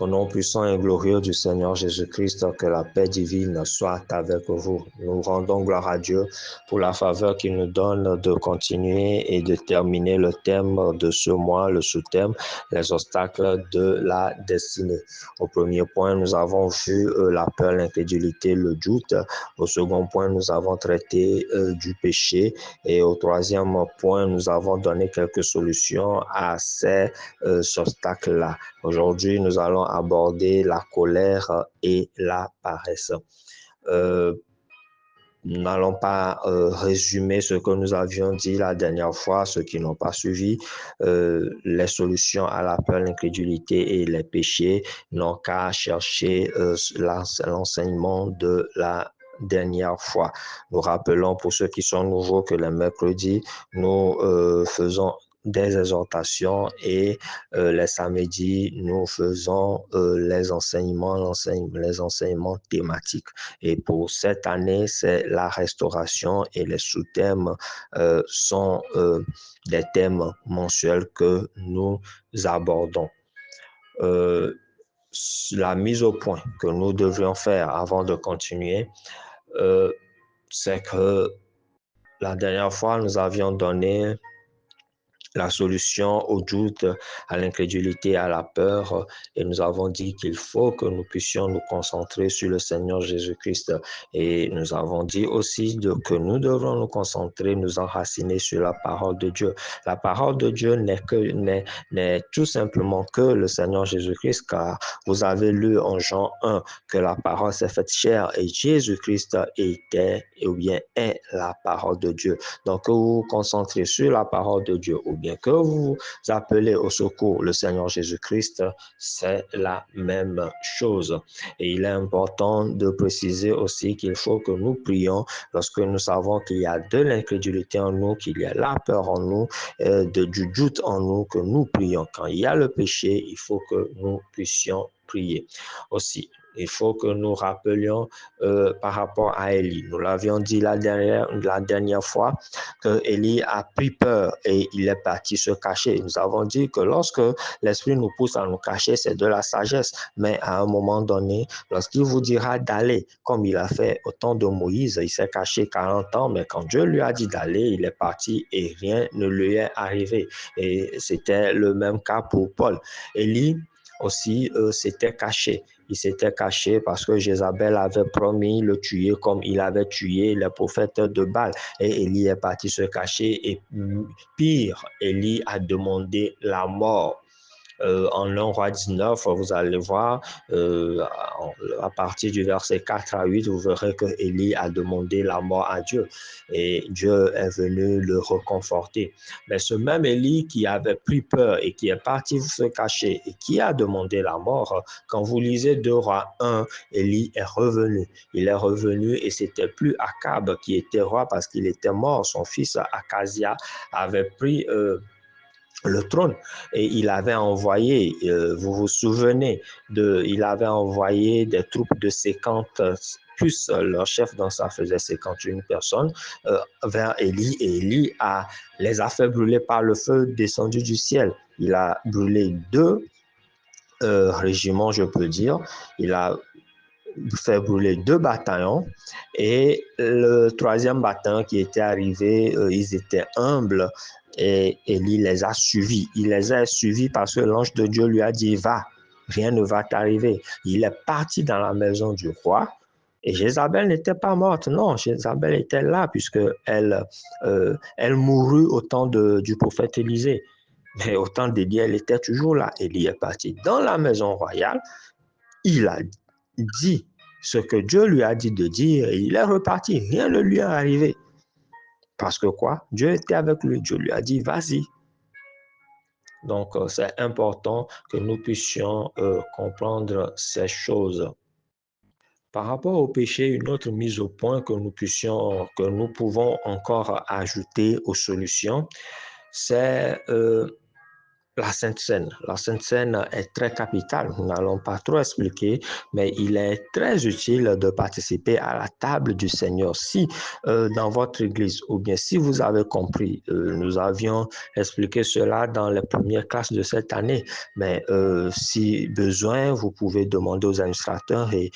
Au nom puissant et glorieux du Seigneur Jésus-Christ, que la paix divine soit avec vous. Nous rendons gloire à Dieu pour la faveur qu'il nous donne de continuer et de terminer le thème de ce mois, le sous-thème, les obstacles de la destinée. Au premier point, nous avons vu la peur, l'incrédulité, le doute. Au second point, nous avons traité du péché. Et au troisième point, nous avons donné quelques solutions à ces obstacles-là. Aujourd'hui, nous allons aborder la colère et la paresse. Nous n'allons pas résumer ce que nous avions dit la dernière fois, ceux qui n'ont pas suivi. Les solutions à la peur, l'incrédulité et les péchés n'ont qu'à chercher l'enseignement de la dernière fois. Nous rappelons pour ceux qui sont nouveaux que les mercredis, nous faisons des exhortations et les samedis, nous faisons les enseignements thématiques. Et pour cette année, c'est la restauration et les sous-thèmes sont des thèmes mensuels que nous abordons. La mise au point que nous devrions faire avant de continuer, c'est que la dernière fois, nous avions donné la solution au doute, à l'incrédulité, à la peur. Et nous avons dit qu'il faut que nous puissions nous concentrer sur le Seigneur Jésus-Christ. Et nous avons dit aussi que nous devons nous concentrer, nous enraciner sur la parole de Dieu. La parole de Dieu n'est tout simplement que le Seigneur Jésus-Christ, car vous avez lu en Jean 1 que la parole s'est faite chair et Jésus-Christ était ou bien est la parole de Dieu. Donc, que vous vous concentrez sur la parole de Dieu ou bien que vous appelez au secours le Seigneur Jésus-Christ, c'est la même chose. Et il est important de préciser aussi qu'il faut que nous prions lorsque nous savons qu'il y a de l'incrédulité en nous, qu'il y a la peur en nous, du doute en nous, que nous prions. Quand il y a le péché, il faut que nous puissions prier aussi. Il faut que nous rappelions par rapport à Élie. Nous l'avions dit la dernière fois que Élie a pris peur et il est parti se cacher. Nous avons dit que lorsque l'Esprit nous pousse à nous cacher, c'est de la sagesse. Mais à un moment donné, lorsqu'il vous dira d'aller, comme il a fait au temps de Moïse, il s'est caché 40 ans, mais quand Dieu lui a dit d'aller, il est parti et rien ne lui est arrivé. Et c'était le même cas pour Paul. Élie aussi s'était caché. Il s'était caché parce que Jézabel avait promis le tuer comme il avait tué les prophètes de Baal. Et Élie est parti se cacher et pire, Élie a demandé la mort. En 1 roi 19, vous allez voir, à partir du verset 4 à 8, vous verrez que Élie a demandé la mort à Dieu et Dieu est venu le reconforter. Mais ce même Élie qui avait pris peur et qui est parti se cacher et qui a demandé la mort, quand vous lisez 2 rois 1, Élie est revenu. Il est revenu et c'était plus Akab qui était roi parce qu'il était mort. Son fils Akazia avait pris le trône et il avait envoyé, vous vous souvenez, il avait envoyé des troupes de 50 plus leur chef dans ça faisait 51 personnes vers Élie et Élie les a fait brûler par le feu descendu du ciel. Il a brûlé 2 régiments, je peux dire. Il a fait brûler 2 bataillons et le 3e bataillon qui était arrivé, ils étaient humbles et Élie les a suivis. Il les a suivis parce que l'ange de Dieu lui a dit, va, rien ne va t'arriver. Il est parti dans la maison du roi et Jézabel n'était pas morte. Non, Jézabel était là puisque elle mourut au temps du prophète Élisée. Mais au temps d'Élie, elle était toujours là. Élie est parti dans la maison royale. Il a dit ce que Dieu lui a dit de dire et il est reparti. Rien ne lui est arrivé. Parce que quoi? Dieu était avec lui. Dieu lui a dit, vas-y. Donc, c'est important que nous puissions comprendre ces choses. Par rapport au péché, une autre mise au point que nous pouvons encore ajouter aux solutions, c'est la Sainte Seine. La Sainte Seine est très capitale. Nous n'allons pas trop expliquer, mais il est très utile de participer à la table du Seigneur. Si dans votre église, ou bien si vous avez compris, nous avions expliqué cela dans les premières classes de cette année, mais si besoin, vous pouvez demander aux administrateurs et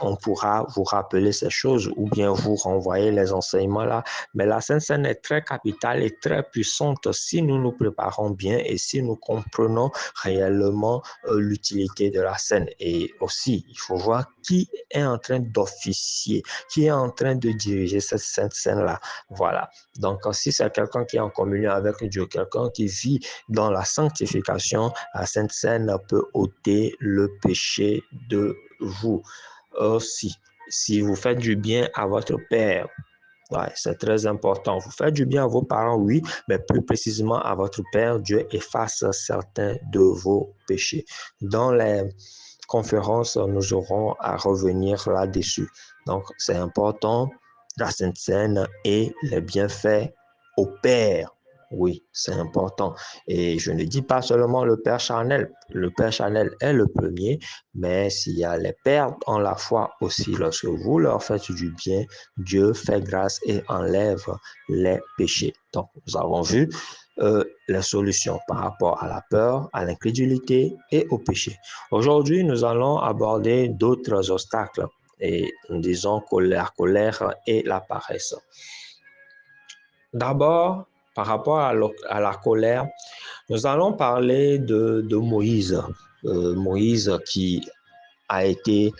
on pourra vous rappeler ces choses ou bien vous renvoyer les enseignements là. Mais la Sainte Seine est très capitale et très puissante si nous nous préparons bien et si nous comprenons réellement l'utilité de la scène. Et aussi, il faut voir qui est en train d'officier, qui est en train de diriger cette sainte scène-là. Voilà. Donc, si c'est quelqu'un qui est en communion avec Dieu, quelqu'un qui vit dans la sanctification, la sainte scène peut ôter le péché de vous. Aussi, si vous faites du bien à votre Père, ouais, c'est très important. Vous faites du bien à vos parents, oui, mais plus précisément à votre Père, Dieu efface certains de vos péchés. Dans les conférences, nous aurons à revenir là-dessus. Donc, c'est important, la Sainte Seine et les bienfaits au Père. Oui, c'est important. Et je ne dis pas seulement le Père charnel. Le Père charnel est le premier, mais s'il y a les pères en la foi aussi, lorsque vous leur faites du bien, Dieu fait grâce et enlève les péchés. Donc, nous avons vu les solutions par rapport à la peur, à l'incrédulité et au péché. Aujourd'hui, nous allons aborder d'autres obstacles et disons la colère et la paresse. D'abord, par rapport à la colère, nous allons parler de Moïse. Moïse qui a été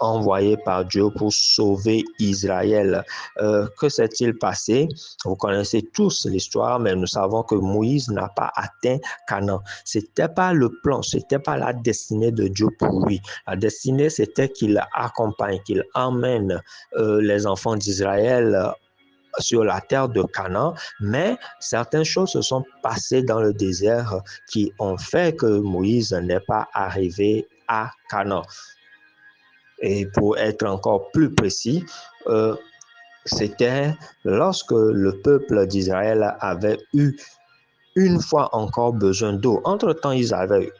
envoyé par Dieu pour sauver Israël. Que s'est-il passé? Vous connaissez tous l'histoire, mais nous savons que Moïse n'a pas atteint Canaan. C'était pas le plan, c'était pas la destinée de Dieu pour lui. La destinée, c'était qu'il accompagne, qu'il emmène les enfants d'Israël sur la terre de Canaan, mais certaines choses se sont passées dans le désert qui ont fait que Moïse n'est pas arrivé à Canaan. Et pour être encore plus précis, c'était lorsque le peuple d'Israël avait eu une fois encore besoin d'eau. Entre-temps, ils avaient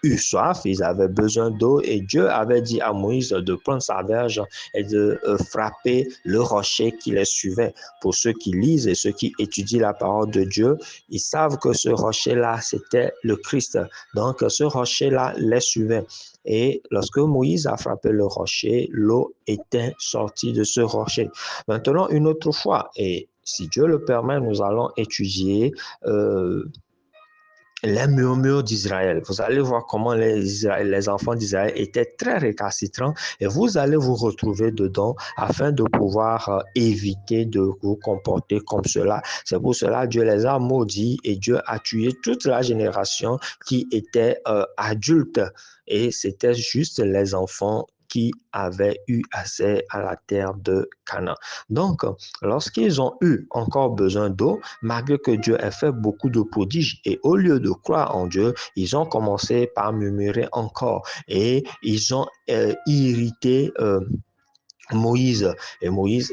eu soif, ils avaient besoin d'eau et Dieu avait dit à Moïse de prendre sa verge et de frapper le rocher qui les suivait. Pour ceux qui lisent et ceux qui étudient la parole de Dieu, ils savent que ce rocher-là, c'était le Christ. Donc, ce rocher-là les suivait. Et lorsque Moïse a frappé le rocher, l'eau était sortie de ce rocher. Maintenant, une autre fois, et si Dieu le permet, nous allons étudier les murmures d'Israël. Vous allez voir comment les enfants d'Israël étaient très récalcitrants et vous allez vous retrouver dedans afin de pouvoir éviter de vous comporter comme cela. C'est pour cela que Dieu les a maudits et Dieu a tué toute la génération qui était adulte et c'était juste les enfants qui avaient eu accès à la terre de Canaan. Donc, lorsqu'ils ont eu encore besoin d'eau, malgré que Dieu ait fait beaucoup de prodiges, et au lieu de croire en Dieu, ils ont commencé par murmurer encore et ils ont irrité Moïse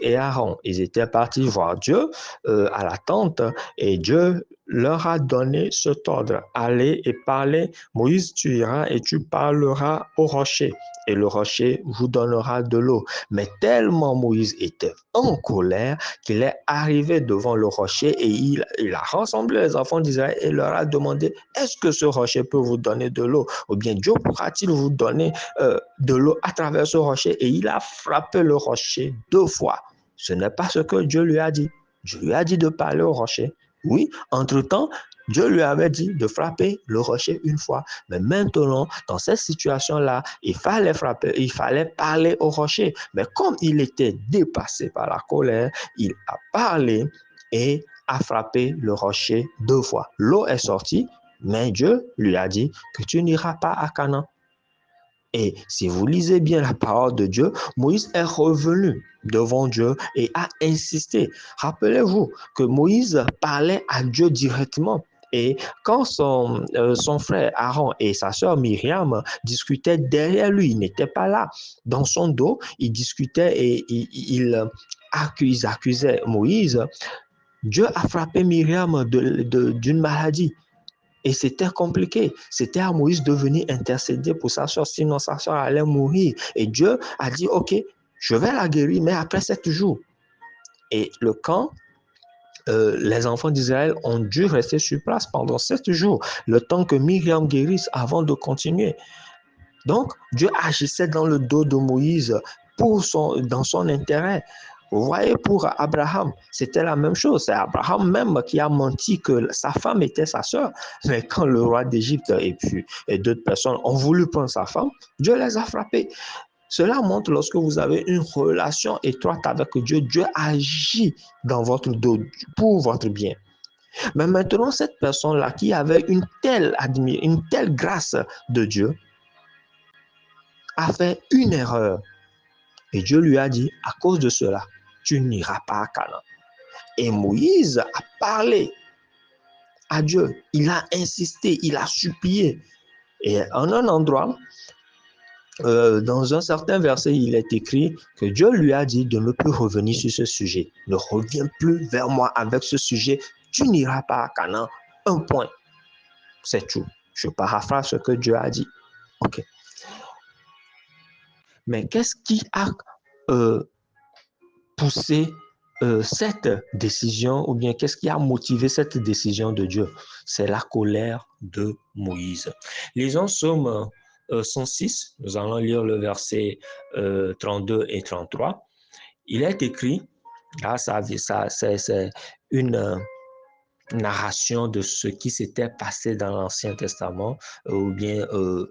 et Aaron. Ils étaient partis voir Dieu à la tente et Dieu leur a donné cet ordre. Allez et parlez. Moïse, tu iras et tu parleras au rocher et le rocher vous donnera de l'eau. Mais tellement Moïse était en colère qu'il est arrivé devant le rocher et il a rassemblé les enfants d'Israël et leur a demandé, est-ce que ce rocher peut vous donner de l'eau? Ou bien Dieu pourra-t-il vous donner de l'eau à travers ce rocher? Et il a frappé le rocher 2 fois. Ce n'est pas ce que Dieu lui a dit. Dieu lui a dit de parler au rocher. Oui, entre-temps, Dieu lui avait dit de frapper le rocher 1 fois. Mais maintenant, dans cette situation-là, il fallait frapper, il fallait parler au rocher. Mais comme il était dépassé par la colère, il a parlé et a frappé le rocher 2 fois. L'eau est sortie, mais Dieu lui a dit que tu n'iras pas à Canaan. Et si vous lisez bien la parole de Dieu, Moïse est revenu devant Dieu et a insisté. Rappelez-vous que Moïse parlait à Dieu directement. Et quand son frère Aaron et sa sœur Myriam discutaient derrière lui, il n'était pas là. Dans son dos, ils discutaient et ils accusaient Moïse. Dieu a frappé Myriam d'une maladie. Et c'était compliqué. C'était à Moïse de venir intercéder pour sa soeur, sinon sa soeur allait mourir. Et Dieu a dit, OK, je vais la guérir, mais après 7 jours. Et le camp, les enfants d'Israël ont dû rester sur place pendant 7 jours, le temps que Myriam guérisse avant de continuer. Donc, Dieu agissait dans le dos de Moïse dans son intérêt. Vous voyez, pour Abraham, c'était la même chose. C'est Abraham même qui a menti que sa femme était sa sœur. Mais quand le roi d'Égypte et d'autres personnes ont voulu prendre sa femme, Dieu les a frappés. Cela montre lorsque vous avez une relation étroite avec Dieu, Dieu agit dans votre dos pour votre bien. Mais maintenant, cette personne-là qui avait une telle grâce de Dieu a fait une erreur. Et Dieu lui a dit, à cause de cela, tu n'iras pas à Canaan. Et Moïse a parlé à Dieu. Il a insisté, il a supplié. Et en un endroit, dans un certain verset, il est écrit que Dieu lui a dit de ne plus revenir sur ce sujet. Ne reviens plus vers moi avec ce sujet. Tu n'iras pas à Canaan. Un point. C'est tout. Je paraphrase ce que Dieu a dit. OK. Mais qu'est-ce qui a poussé cette décision, ou bien qu'est-ce qui a motivé cette décision de Dieu? C'est la colère de Moïse. Lisons Psaume 106, nous allons lire le verset 32 et 33. Il est écrit, là, c'est une narration de ce qui s'était passé dans l'Ancien Testament ou bien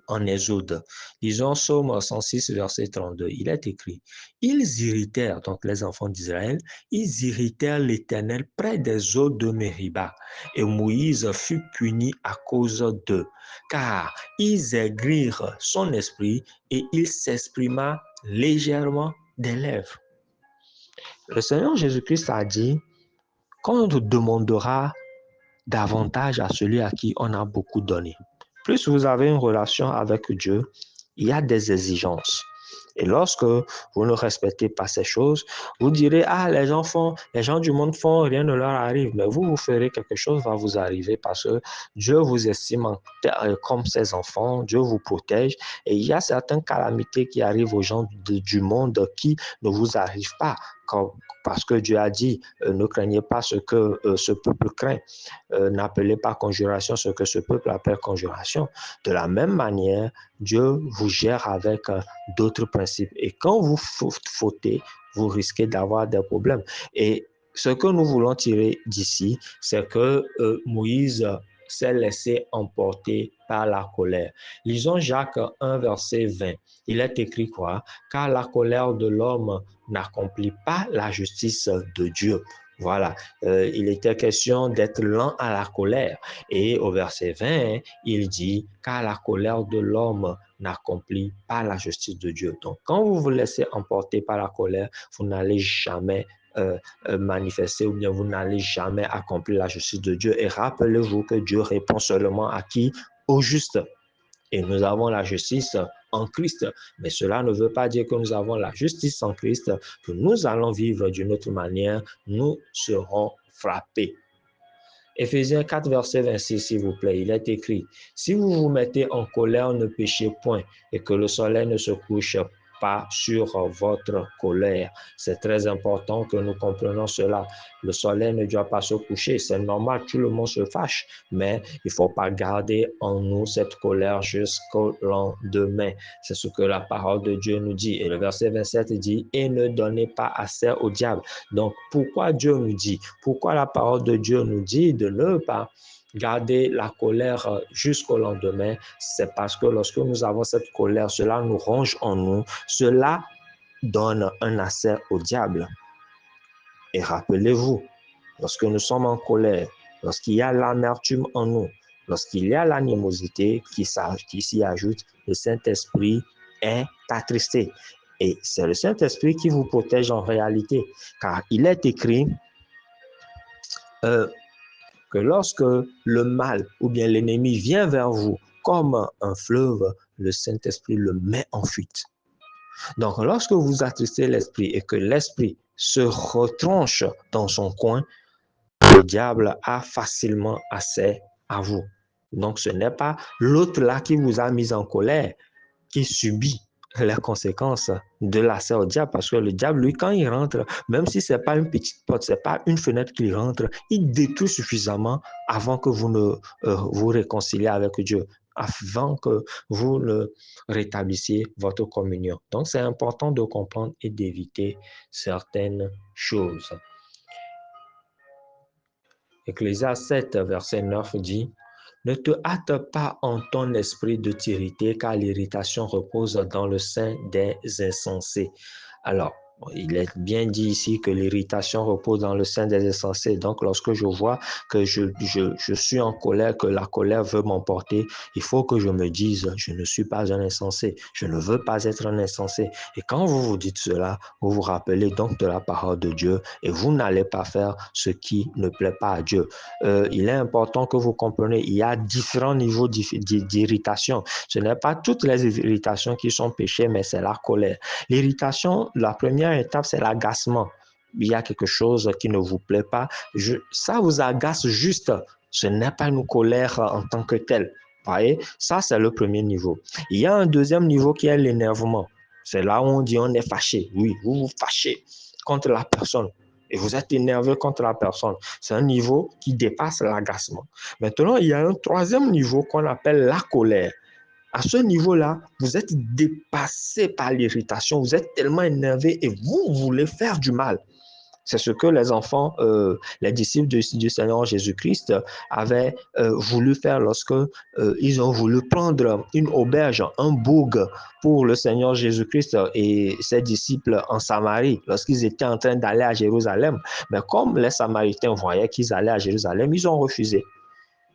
en Exode. Lisons Psaume 106, verset 32. Il est écrit, ils irritèrent, donc les enfants d'Israël, ils irritèrent l'Éternel près des eaux de Mériba. Et Moïse fut puni à cause d'eux, car ils aigrirent son esprit et il s'exprima légèrement des lèvres. Le Seigneur Jésus-Christ a dit qu'on demandera davantage à celui à qui on a beaucoup donné. Plus vous avez une relation avec Dieu, il y a des exigences. Et lorsque vous ne respectez pas ces choses, vous direz, ah, les gens du monde font, rien ne leur arrive. Mais vous ferez quelque chose, va vous arriver parce que Dieu vous estime comme ses enfants, Dieu vous protège. Et il y a certaines calamités qui arrivent aux gens du monde qui ne vous arrivent pas. Parce que Dieu a dit, ne craignez pas ce que ce peuple craint. N'appelez pas conjuration ce que ce peuple appelle conjuration. De la même manière, Dieu vous gère avec d'autres principes. Et quand vous fautez, vous risquez d'avoir des problèmes. Et ce que nous voulons tirer d'ici, c'est que Moïse s'est laissé emporter par la colère. Lisons Jacques 1, verset 20. Il est écrit quoi? Car la colère de l'homme n'accomplit pas la justice de Dieu. Voilà, il était question d'être lent à la colère. Et au verset 20, il dit, car la colère de l'homme n'accomplit pas la justice de Dieu. Donc, quand vous vous laissez emporter par la colère, vous n'allez jamais manifester ou bien vous n'allez jamais accomplir la justice de Dieu. Et rappelez-vous que Dieu répond seulement à qui? Au juste. Et nous avons la justice en Christ. Mais cela ne veut pas dire que nous avons la justice en Christ, que nous allons vivre d'une autre manière, nous serons frappés. Éphésiens 4, verset 26, s'il vous plaît, il est écrit, si vous vous mettez en colère, ne péchez point, et que le soleil ne se couche pas sur votre colère. C'est très important que nous comprenions cela. Le soleil ne doit pas se coucher. C'est normal, tout le monde se fâche, mais il ne faut pas garder en nous cette colère jusqu'au lendemain. C'est ce que la parole de Dieu nous dit. Et le verset 27 dit, et ne donnez pas assez au diable. Donc, pourquoi Dieu nous dit, pourquoi la parole de Dieu nous dit de ne pas garder la colère jusqu'au lendemain? C'est parce que lorsque nous avons cette colère, cela nous ronge en nous, cela donne un accès au diable. Et rappelez-vous, lorsque nous sommes en colère, lorsqu'il y a l'amertume en nous, lorsqu'il y a l'animosité qui s'y ajoute, le Saint-Esprit est attristé. Et c'est le Saint-Esprit qui vous protège en réalité, car il est écrit que lorsque le mal ou bien l'ennemi vient vers vous comme un fleuve, le Saint-Esprit le met en fuite. Donc, lorsque vous attristez l'esprit et que l'esprit se retranche dans son coin, le diable a facilement accès à vous. Donc, ce n'est pas l'autre là qui vous a mis en colère qui subit les conséquences de l'accès au diable, parce que le diable, lui, quand il rentre, même si ce n'est pas une petite porte, ce n'est pas une fenêtre qu'il rentre, il détruit suffisamment avant que vous ne vous réconciliez avec Dieu, avant que vous ne rétablissiez votre communion. Donc, c'est important de comprendre et d'éviter certaines choses. Ecclésiaste 7, verset 9 dit: ne te hâte pas en ton esprit de t'irriter, car l'irritation repose dans le sein des insensés. Alors, il est bien dit ici que l'irritation repose dans le sein des insensés. Donc, lorsque je vois que je suis en colère, que la colère veut m'emporter, il faut que je me dise, je ne suis pas un insensé. Je ne veux pas être un insensé. Et quand vous vous dites cela, vous vous rappelez donc de la parole de Dieu et vous n'allez pas faire ce qui ne plaît pas à Dieu. Il est important que vous compreniez, il y a différents niveaux d'irritation. Ce n'est pas toutes les irritations qui sont péchées, mais c'est la colère. L'irritation, la première étape, c'est l'agacement. Il y a quelque chose qui ne vous plaît pas. Ça vous agace juste. Ce n'est pas une colère en tant que telle. Vous voyez, ça, c'est le premier niveau. Il y a un deuxième niveau qui est l'énervement. C'est là où on dit on est fâché. Oui, vous vous fâchez contre la personne et vous êtes énervé contre la personne. C'est un niveau qui dépasse l'agacement. Maintenant, il y a un troisième niveau qu'on appelle la colère. À ce niveau-là, vous êtes dépassé par l'irritation, vous êtes tellement énervé et vous voulez faire du mal. C'est ce que les enfants, les disciples du Seigneur Jésus-Christ avaient voulu faire lorsque ils ont voulu prendre une auberge, un bourg pour le Seigneur Jésus-Christ et ses disciples en Samarie, lorsqu'ils étaient en train d'aller à Jérusalem. Mais comme les Samaritains voyaient qu'ils allaient à Jérusalem, ils ont refusé.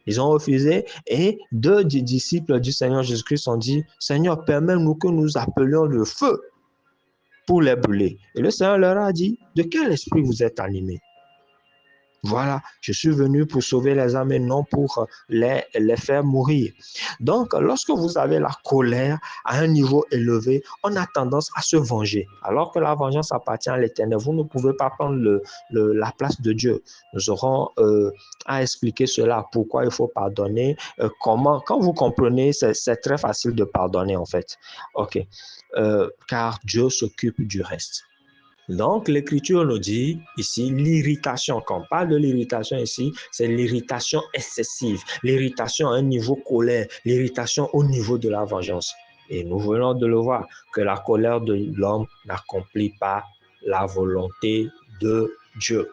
Ils ont refusé et deux des disciples du Seigneur Jésus-Christ ont dit, Seigneur, permets-nous que nous appelions le feu pour les brûler. Et le Seigneur leur a dit, de quel esprit vous êtes animés? Voilà, je suis venu pour sauver les âmes et non pour les faire mourir. Donc, lorsque vous avez la colère à un niveau élevé, on a tendance à se venger. Alors que la vengeance appartient à l'Éternel, vous ne pouvez pas prendre la place de Dieu. Nous aurons à expliquer cela, pourquoi il faut pardonner, comment. Quand vous comprenez, c'est très facile de pardonner en fait. Ok, car Dieu s'occupe du reste. Donc, l'Écriture nous dit ici l'irritation. Quand on parle de l'irritation ici, c'est l'irritation excessive, l'irritation à un niveau colère, l'irritation au niveau de la vengeance. Et nous venons de le voir, que la colère de l'homme n'accomplit pas la volonté de Dieu.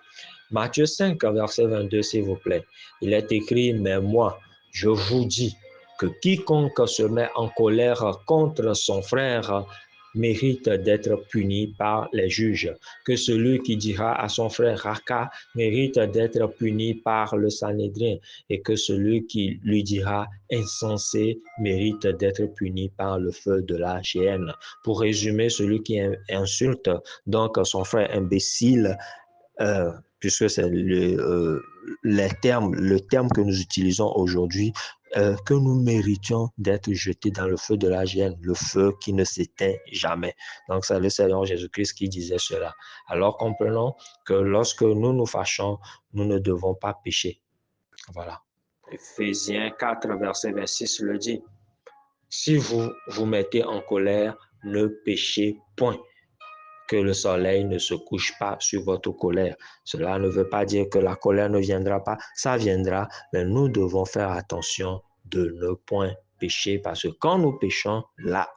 Matthieu 5, verset 22, s'il vous plaît. Il est écrit, mais moi, je vous dis que quiconque se met en colère contre son frère mérite d'être puni par les juges, que celui qui dira à son frère Raka mérite d'être puni par le Sanhédrin, et que celui qui lui dira insensé mérite d'être puni par le feu de la géhenne. Pour résumer, celui qui insulte donc son frère imbécile, puisque c'est le terme que nous utilisons aujourd'hui, que nous méritions d'être jetés dans le feu de la géhenne, le feu qui ne s'éteint jamais. Donc, c'est le Seigneur Jésus-Christ qui disait cela. Alors, comprenons que lorsque nous nous fâchons, nous ne devons pas pécher. Voilà. Éphésiens 4, verset 26 le dit. Si vous vous mettez en colère, ne péchez point. Que le soleil ne se couche pas sur votre colère. Cela ne veut pas dire que la colère ne viendra pas, ça viendra, mais nous devons faire attention de ne point pécher, parce que quand nous péchons, là,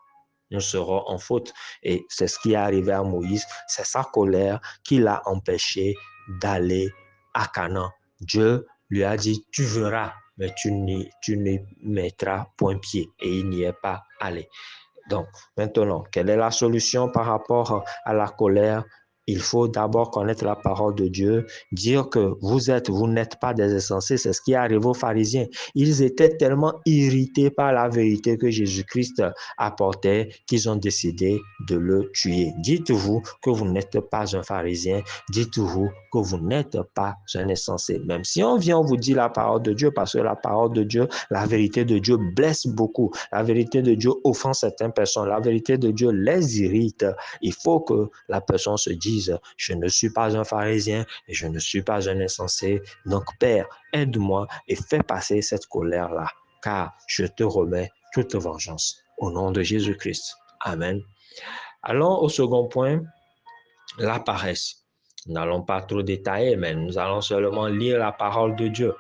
nous serons en faute. Et c'est ce qui est arrivé à Moïse, c'est sa colère qui l'a empêché d'aller à Canaan. Dieu lui a dit, tu verras, mais tu n'y mettras point pied, et il n'y est pas allé. Donc, maintenant, quelle est la solution par rapport à la colère? Il faut d'abord connaître la parole de Dieu, dire que vous n'êtes pas des insensés. C'est ce qui arrive aux pharisiens. Ils étaient tellement irrités par la vérité que Jésus-Christ apportait qu'ils ont décidé de le tuer. Dites-vous que vous n'êtes pas un pharisien. Dites-vous que vous n'êtes pas un insensé. Même si on vient, on vous dit la parole de Dieu, parce que la parole de Dieu, la vérité de Dieu blesse beaucoup. La vérité de Dieu offense certaines personnes. La vérité de Dieu les irrite. Il faut que la personne se dise, je ne suis pas un pharisien et je ne suis pas un insensé. Donc, Père, aide-moi et fais passer cette colère-là. car je te remets toute vengeance. Au nom de Jésus-Christ. Amen. Allons au second point, la paresse. Nous n'allons pas trop détailler, mais nous allons seulement lire la parole de Dieu.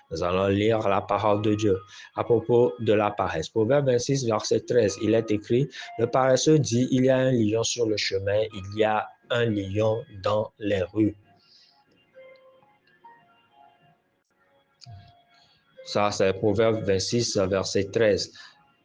Nous allons lire la parole de Dieu à propos de la paresse. Proverbe 26, verset 13, il est écrit, le paresseux dit, il y a un lion sur le chemin, il y a un lion dans les rues. Ça, c'est Proverbe 26, verset 13.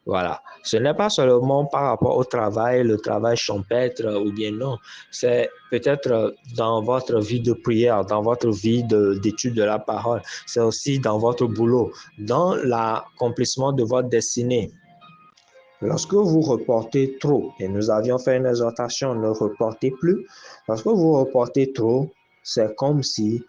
Voilà. Ce n'est pas seulement par rapport au travail, le travail champêtre ou bien non. C'est peut-être dans votre vie de prière, dans votre vie d'étude de la parole. C'est aussi dans votre boulot, dans l'accomplissement de votre destinée. Lorsque vous reportez trop, et nous avions fait une exhortation, ne reportez plus. Lorsque vous reportez trop, c'est comme si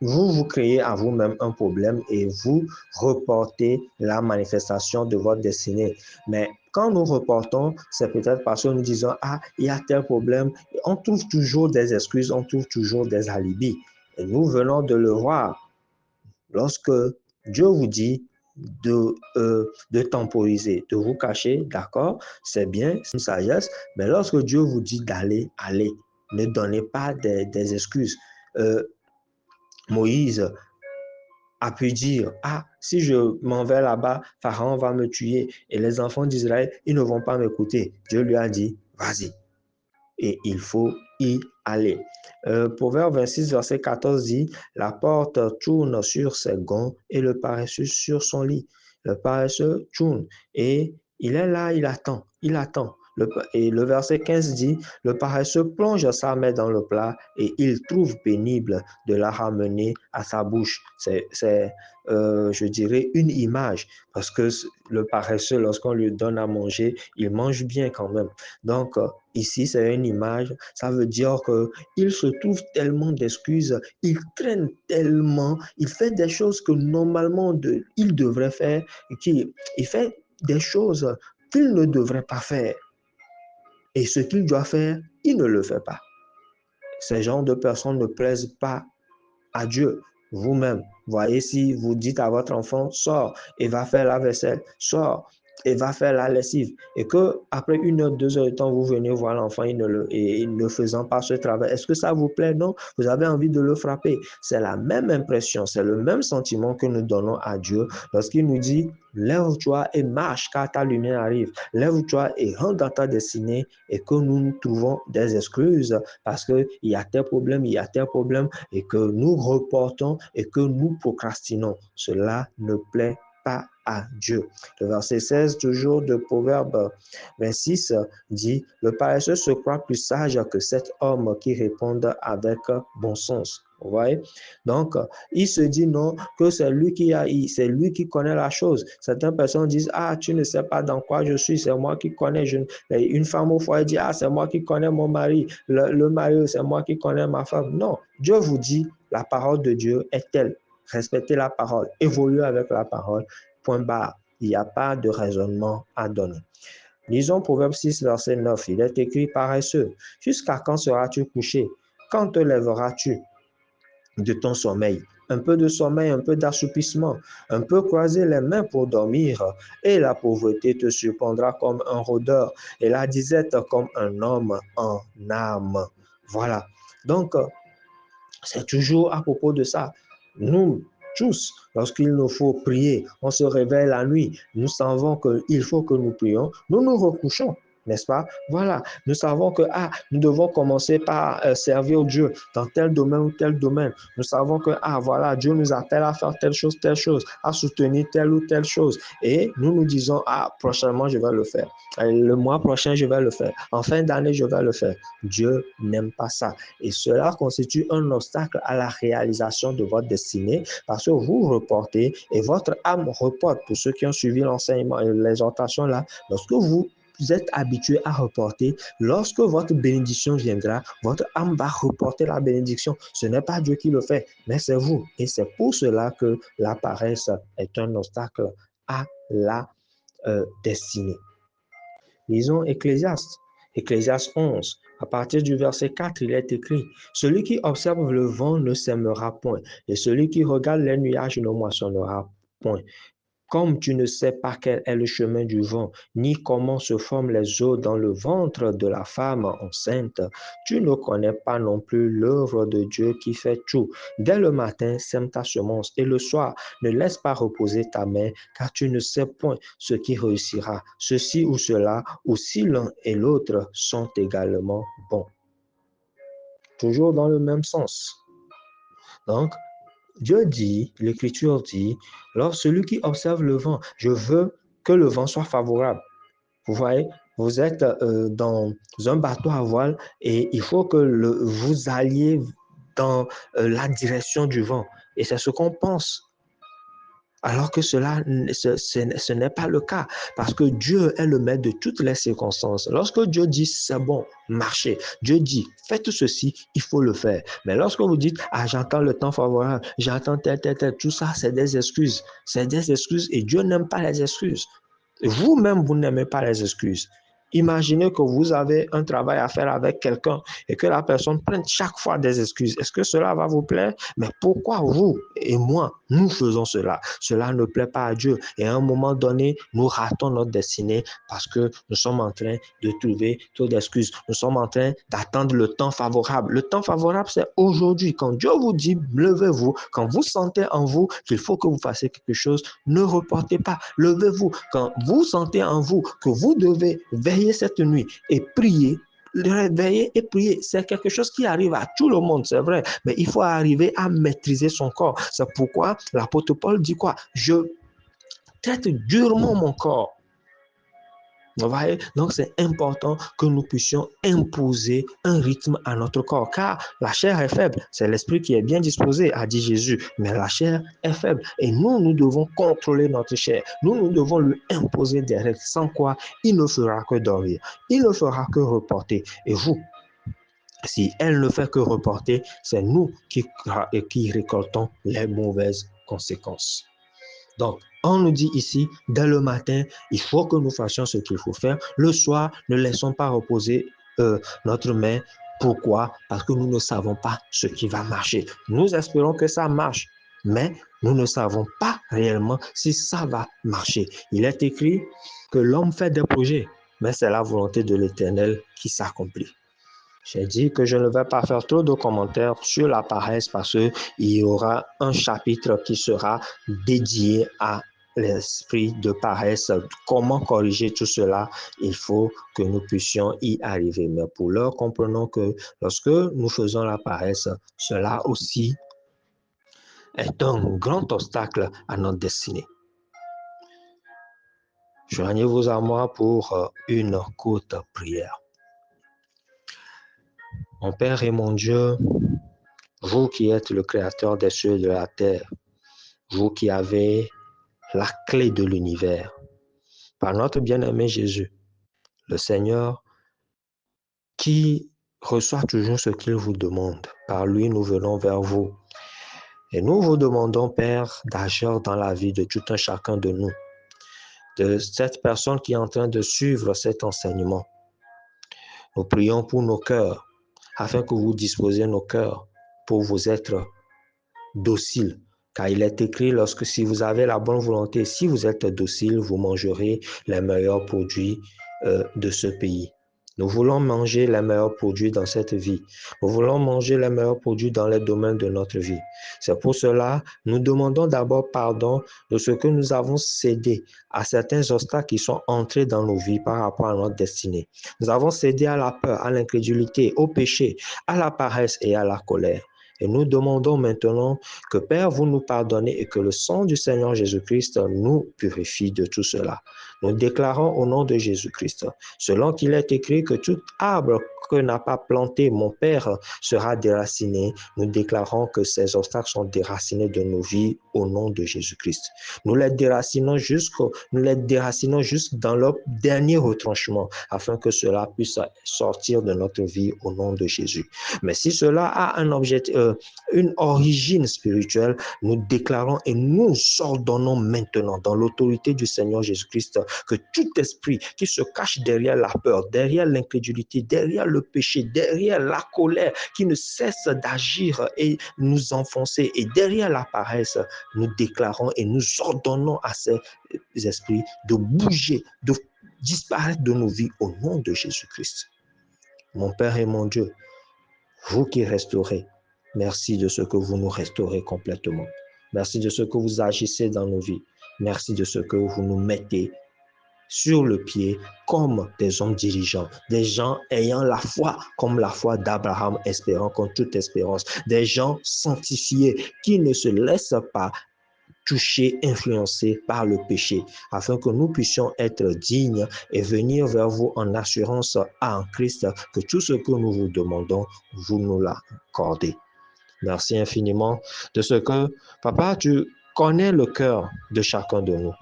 vous créez à vous-même un problème et vous reportez la manifestation de votre destinée. Mais quand nous reportons, c'est peut-être parce que nous disons, ah, il y a tel problème. On trouve toujours des excuses, on trouve toujours des alibis. Et nous venons de le voir. Lorsque Dieu vous dit de temporiser, de vous cacher, d'accord, c'est bien, c'est une sagesse, mais lorsque Dieu vous dit d'aller, allez. Ne donnez pas des excuses. Moïse a pu dire, ah, si je m'en vais là-bas, Pharaon va me tuer et les enfants d'Israël, ils ne vont pas m'écouter. Dieu lui a dit, vas-y. Et il faut y aller. Proverbe 26, verset 14 dit, la porte tourne sur ses gonds et le paresseux sur son lit. Le paresseux tourne et il est là, il attend, il attend. Et le verset 15 dit, le paresseux plonge sa main dans le plat et il trouve pénible de la ramener à sa bouche. C'est je dirais, une image parce que le paresseux, lorsqu'on lui donne à manger, il mange bien quand même. Donc, ici, c'est une image. Ça veut dire qu'il se trouve tellement d'excuses, il traîne tellement, il fait des choses que normalement il devrait faire, il fait des choses qu'il ne devrait pas faire. Et ce qu'il doit faire, il ne le fait pas. Ces genres de personnes ne plaisent pas à Dieu. Vous-même, voyez, si vous dites à votre enfant, sors et va faire la vaisselle, sors et va faire la lessive, et que après 1 heure, 2 heures de temps, vous venez voir l'enfant et ne faisant pas ce travail, est-ce que ça vous plaît? Non, vous avez envie de le frapper. C'est la même impression, c'est le même sentiment que nous donnons à Dieu lorsqu'il nous dit, lève-toi et marche car ta lumière arrive. Lève-toi et rentre dans ta destinée, et que nous trouvons des excuses parce qu'il y a tel problème, il y a tel problème, et que nous reportons et que nous procrastinons. Cela ne plaît pas à Dieu. Le verset 16, toujours de Proverbe 26, dit, le paresseux se croit plus sage que cet homme qui répond avec bon sens. Vous voyez? Donc, il se dit non, que c'est lui qui connaît la chose. Certaines personnes disent, ah, tu ne sais pas dans quoi je suis, c'est moi qui connais. Une femme au foyer dit, ah, c'est moi qui connais mon mari. Le mari, c'est moi qui connais ma femme. Non, Dieu vous dit, la parole de Dieu est telle. Respectez la parole, évoluez avec la parole. Point barre. Il n'y a pas de raisonnement à donner. Lisons Proverbe 6, verset 9. Il est écrit, paresseux, jusqu'à quand seras-tu couché? Quand te lèveras-tu de ton sommeil? Un peu de sommeil, un peu d'assoupissement, un peu croiser les mains pour dormir, et la pauvreté te surprendra comme un rôdeur, et la disette comme un homme en âme. Voilà. Donc, c'est toujours à propos de ça. Nous, tous, lorsqu'il nous faut prier, on se réveille la nuit, nous savons qu'il faut que nous prions, nous nous recouchons, n'est-ce pas? Voilà, nous savons que nous devons commencer par servir Dieu dans tel domaine ou tel domaine. Nous savons que voilà, Dieu nous appelle à faire telle chose, à soutenir telle ou telle chose. Et nous nous disons, prochainement, je vais le faire. Le mois prochain, je vais le faire. En fin d'année, je vais le faire. Dieu n'aime pas ça. Et cela constitue un obstacle à la réalisation de votre destinée parce que vous reportez et votre âme reporte. Pour ceux qui ont suivi l'enseignement et l'exhortation là, lorsque vous êtes habitué à reporter, lorsque votre bénédiction viendra, votre âme va reporter la bénédiction. Ce n'est pas Dieu qui le fait, mais c'est vous. Et c'est pour cela que la paresse est un obstacle à la destinée. Lisons Ecclésiaste. Ecclésiaste 11, à partir du verset 4, il est écrit, « Celui qui observe le vent ne sèmera point, et celui qui regarde les nuages ne moissonnera point. Comme tu ne sais pas quel est le chemin du vent, ni comment se forment les eaux dans le ventre de la femme enceinte, tu ne connais pas non plus l'œuvre de Dieu qui fait tout. Dès le matin, sème ta semence, et le soir, ne laisse pas reposer ta main, car tu ne sais point ce qui réussira, ceci ou cela, ou si l'un et l'autre sont également bons. » Toujours dans le même sens. Donc, Dieu dit, l'Écriture dit, alors celui qui observe le vent, je veux que le vent soit favorable. Vous voyez, vous êtes dans un bateau à voile et il faut que vous alliez dans la direction du vent. Et c'est ce qu'on pense. Alors que ce n'est pas le cas, parce que Dieu est le maître de toutes les circonstances. Lorsque Dieu dit c'est bon, marchez, Dieu dit faites ceci, il faut le faire. Mais lorsque vous dites j'entends le temps favorable, j'entends tel, tout ça, c'est des excuses. C'est des excuses et Dieu n'aime pas les excuses. Vous-même, vous n'aimez pas les excuses. Imaginez que vous avez un travail à faire avec quelqu'un et que la personne prenne chaque fois des excuses. Est-ce que cela va vous plaire? Mais pourquoi vous et moi, nous faisons cela? Cela ne plaît pas à Dieu. Et à un moment donné, nous ratons notre destinée parce que nous sommes en train de trouver trop d'excuses. Nous sommes en train d'attendre le temps favorable. Le temps favorable, c'est aujourd'hui. Quand Dieu vous dit, levez-vous, quand vous sentez en vous qu'il faut que vous fassiez quelque chose, ne reportez pas. Levez-vous. Quand vous sentez en vous que vous devez veiller cette nuit et prier, réveiller et prier, c'est quelque chose qui arrive à tout le monde, c'est vrai, mais il faut arriver à maîtriser son corps. C'est pourquoi l'apôtre Paul dit quoi? Je traite durement mon corps. Vous voyez? Donc, c'est important que nous puissions imposer un rythme à notre corps, car la chair est faible. C'est l'esprit qui est bien disposé, a dit Jésus, mais la chair est faible. Et nous devons contrôler notre chair. Nous devons lui imposer des règles, sans quoi il ne fera que dormir. Il ne fera que reporter. Et vous, si elle ne fait que reporter, c'est nous qui récoltons les mauvaises conséquences. Donc, on nous dit ici, dès le matin, il faut que nous fassions ce qu'il faut faire. Le soir, ne laissons pas reposer notre main. Pourquoi? Parce que nous ne savons pas ce qui va marcher. Nous espérons que ça marche, mais nous ne savons pas réellement si ça va marcher. Il est écrit que l'homme fait des projets, mais c'est la volonté de l'Éternel qui s'accomplit. J'ai dit que je ne vais pas faire trop de commentaires sur la paresse parce qu'il y aura un chapitre qui sera dédié à l'esprit de paresse. Comment corriger tout cela? Il faut que nous puissions y arriver. Mais pour l'heure, comprenons que lorsque nous faisons la paresse, cela aussi est un grand obstacle à notre destinée. Joignez-vous à moi pour une courte prière. Mon Père et mon Dieu, vous qui êtes le créateur des cieux et de la terre, vous qui avez la clé de l'univers, par notre bien-aimé Jésus, le Seigneur qui reçoit toujours ce qu'il vous demande. Par lui, nous venons vers vous. Et nous vous demandons, Père, d'agir dans la vie de tout un chacun de nous, de cette personne qui est en train de suivre cet enseignement. Nous prions pour nos cœurs, afin que vous disposiez nos cœurs pour vous être dociles. Car il est écrit, si vous avez la bonne volonté, si vous êtes docile, vous mangerez les meilleurs produits de ce pays. Nous voulons manger les meilleurs produits dans cette vie. Nous voulons manger les meilleurs produits dans les domaines de notre vie. C'est pour cela, nous demandons d'abord pardon de ce que nous avons cédé à certains obstacles qui sont entrés dans nos vies par rapport à notre destinée. Nous avons cédé à la peur, à l'incrédulité, au péché, à la paresse et à la colère. Et nous demandons maintenant que Père, vous nous pardonnez et que le sang du Seigneur Jésus-Christ nous purifie de tout cela. Nous déclarons au nom de Jésus-Christ, selon qu'il est écrit que tout arbre qu'obstacle n'a pas planté, mon Père, sera déraciné. Nous déclarons que ces obstacles sont déracinés de nos vies au nom de Jésus-Christ. Nous les déracinons jusque dans leur dernier retranchement, afin que cela puisse sortir de notre vie au nom de Jésus. Mais si cela a une origine spirituelle, nous déclarons et nous ordonnons maintenant dans l'autorité du Seigneur Jésus-Christ que tout esprit qui se cache derrière la peur, derrière l'incrédulité, derrière le péché, derrière la colère, qui ne cesse d'agir et nous enfoncer, et derrière la paresse, nous déclarons et nous ordonnons à ces esprits de bouger, de disparaître de nos vies au nom de Jésus-Christ. Mon Père et mon Dieu, vous qui restaurez, merci de ce que vous nous restaurez complètement. Merci de ce que vous agissez dans nos vies. Merci de ce que vous nous mettez sur le pied comme des hommes dirigeants, des gens ayant la foi comme la foi d'Abraham, espérant contre toute espérance, des gens sanctifiés qui ne se laissent pas toucher, influencés par le péché, afin que nous puissions être dignes et venir vers vous en assurance en Christ que tout ce que nous vous demandons, vous nous l'accordez. Merci infiniment de ce que, Papa, tu connais le cœur de chacun de nous.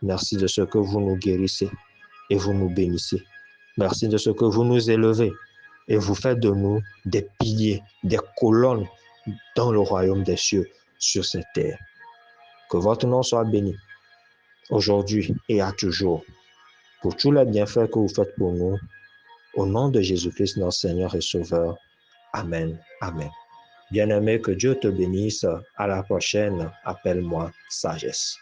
Merci de ce que vous nous guérissez et vous nous bénissez. Merci de ce que vous nous élevez et vous faites de nous des piliers, des colonnes dans le royaume des cieux sur cette terre. Que votre nom soit béni aujourd'hui et à toujours pour tous les bienfaits que vous faites pour nous. Au nom de Jésus-Christ, notre Seigneur et Sauveur. Amen. Amen. Bien-aimé, que Dieu te bénisse. À la prochaine. Appelle-moi sagesse.